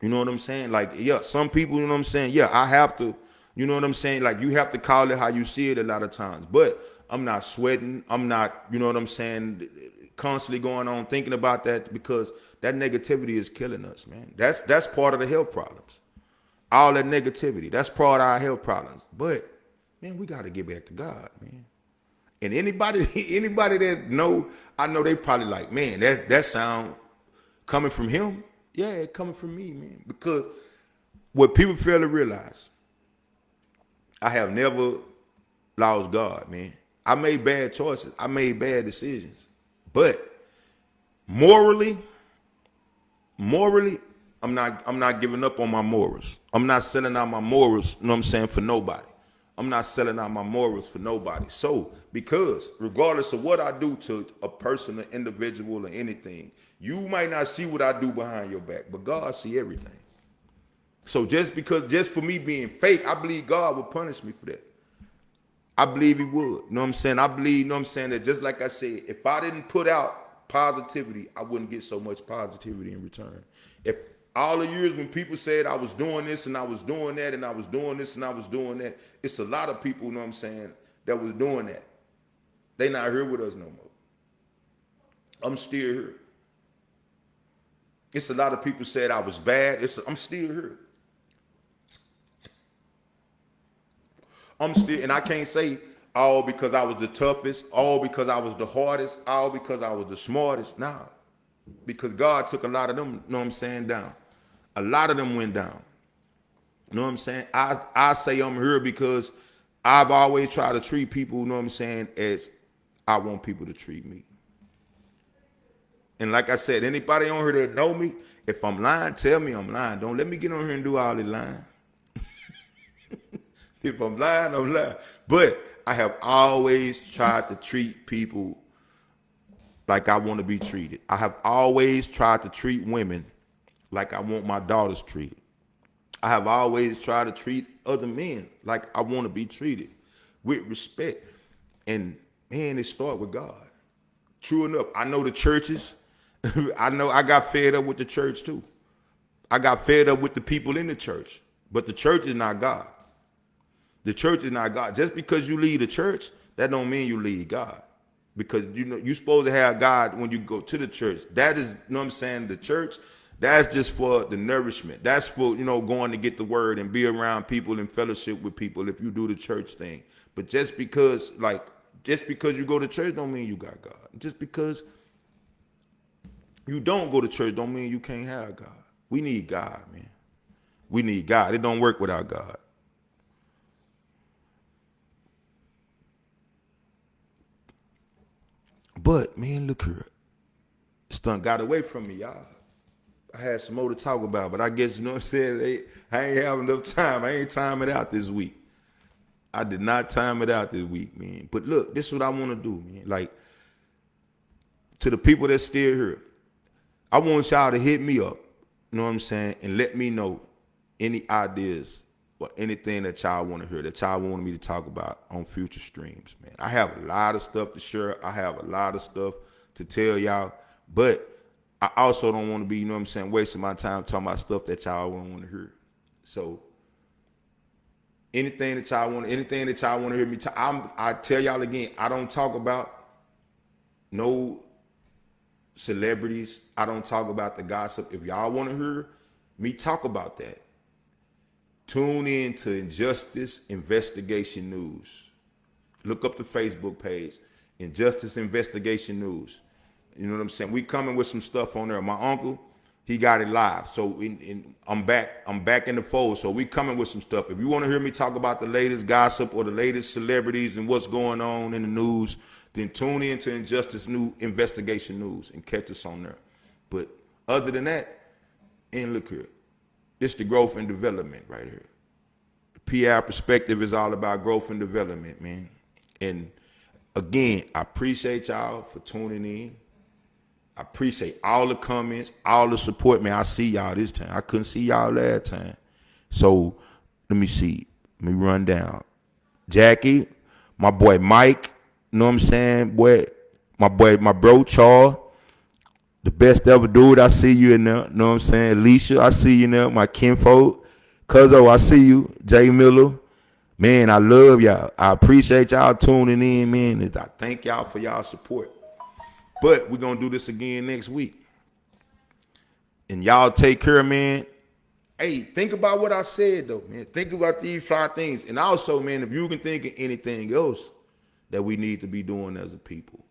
You know what I'm saying? Like, yeah, some people, you know what I'm saying? Yeah, I have to, you know what I'm saying? Like, you have to call it how you see it a lot of times. But I'm not sweating. I'm not, you know what I'm saying, constantly going on thinking about that, because that negativity is killing us, man. That's part of the health problems. All that negativity, that's part of our health problems. But, man, we got to get back to God, man. And anybody that know, I know they probably like, man, that sound coming from him. Yeah, it coming from me, man. Because what people fail to realize, I have never lost God, man. I made bad choices. I made bad decisions. But morally, I'm not giving up on my morals. I'm not selling out my morals, you know what I'm saying, for nobody. I'm not selling out my morals for nobody. So, because regardless of what I do to a person, an individual, or anything, you might not see what I do behind your back, but God see everything. So just for me being fake, I believe God would punish me for that. I believe he would. You know what I'm saying? I believe, you know what I'm saying, that just like I said, if I didn't put out positivity, I wouldn't get so much positivity in return. If all the years when people said I was doing this and I was doing that and I was doing this and I was doing that, it's a lot of people, you know what I'm saying, that was doing that. They not here with us no more. I'm still here. It's a lot of people said I was bad. I'm still here. I'm still, and I can't say all because I was the toughest, all because I was the hardest, all because I was the smartest. Nah, because God took a lot of them, you know what I'm saying, down. A lot of them went down. You know what I'm saying? I say I'm here because I've always tried to treat people, you know what I'm saying, as I want people to treat me. And like I said, anybody on here that know me, if I'm lying, tell me I'm lying. Don't let me get on here and do all this lying. If I'm lying, I'm lying. But I have always tried to treat people like I want to be treated. I have always tried to treat women like I want my daughters treated. I have always tried to treat other men like I want to be treated, with respect. And man, it starts with God. True enough, I know the churches. I know I got fed up with the church too. I got fed up with the people in the church. But the church is not God. The church is not God. Just because you lead a church, that don't mean you lead God. Because you're supposed to have God when you go to the church. That is, you know what I'm saying, the church, that's just for the nourishment. That's for, going to get the word and be around people and fellowship with people if you do the church thing. But just because you go to church don't mean you got God. Just because you don't go to church don't mean you can't have God. We need God, man. We need God. It don't work without God. But, man, look here. Stunt got away from me, y'all. I had some more to talk about, but I guess, you know what I'm saying, I ain't having enough time. I ain't timing it out this week. I did not time it out this week, man. But look, this is what I want to do, man. Like, to the people that's still here, I want y'all to hit me up, you know what I'm saying, and let me know any ideas or anything that y'all want to hear, that y'all want me to talk about on future streams, man. I have a lot of stuff to share. I have a lot of stuff to tell y'all, but I also don't want to be, you know what I'm saying, wasting my time talking about stuff that y'all don't want to hear. So anything that y'all want to hear me talk, I tell y'all again, I don't talk about no celebrities. I don't talk about the gossip. If y'all want to hear me talk about that, tune in to Injustice Investigation News. Look up the Facebook page, Injustice Investigation News. You know what I'm saying? We coming with some stuff on there. My uncle, he got it live. So I'm back in the fold. So we coming with some stuff. If you want to hear me talk about the latest gossip or the latest celebrities and what's going on in the news, then tune in to Injustice Investigation News and catch us on there. But other than that, and look here, this the growth and development right here. The P-Ave perspective is all about growth and development, man. And again, I appreciate y'all for tuning in. I appreciate all the comments, all the support, man. I see y'all this time. I couldn't see y'all last time. So let me see. Let me run down. Jackie, my boy Mike, you know what I'm saying? Boy, my bro Charles, the best ever dude, I see you in there. You know what I'm saying? Alicia, I see you in there. My kinfolk. Cuzzo, I see you. Jay Miller. Man, I love y'all. I appreciate y'all tuning in, man. I thank y'all for y'all support. But we're going to do this again next week. And y'all take care, man. Hey, think about what I said, though, man. Think about these 5 things. And also, man, if you can think of anything else that we need to be doing as a people,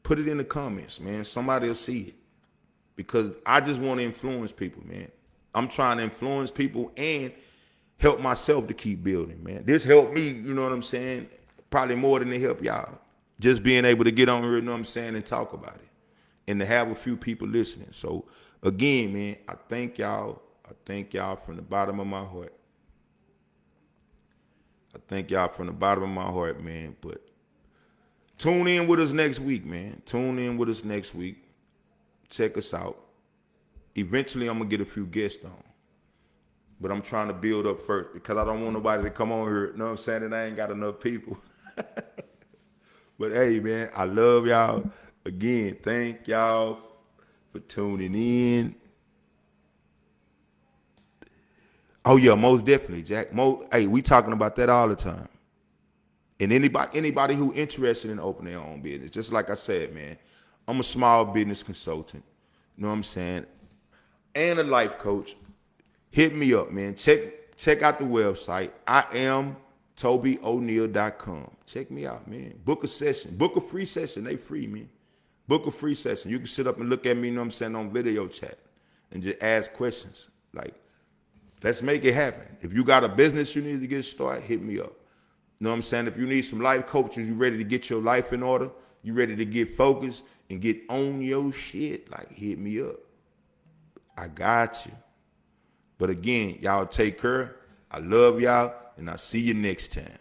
put it in the comments, man. Somebody will see it. Because I just want to influence people, man. I'm trying to influence people and help myself to keep building, man. This helped me, you know what I'm saying, probably more than it helped y'all. Just being able to get on here, you know what I'm saying, and talk about it. And to have a few people listening. So, again, man, I thank y'all. I thank y'all from the bottom of my heart. I thank y'all from the bottom of my heart, man. But tune in with us next week, man. Tune in with us next week. Check us out. Eventually, I'm going to get a few guests on. But I'm trying to build up first because I don't want nobody to come on here, you know what I'm saying, and I ain't got enough people. But, hey, man, I love y'all. Again, thank y'all for tuning in. Oh, yeah, most definitely, Jack. Hey, we talking about that all the time. And anybody who interested in opening their own business, just like I said, man, I'm a small business consultant. You know what I'm saying? And a life coach. Hit me up, man. Check out the website. I am TobyO'Neal.com. Check me out, man. Book a session. Book a free session. They free, man. Book a free session. You can sit up and look at me, you know what I'm saying, on video chat and just ask questions. Like, let's make it happen. If you got a business you need to get started, hit me up. You know what I'm saying? If you need some life coaches, you ready to get your life in order, you ready to get focused and get on your shit, like, hit me up. I got you. But again, y'all take care. I love y'all, and I'll see you next time.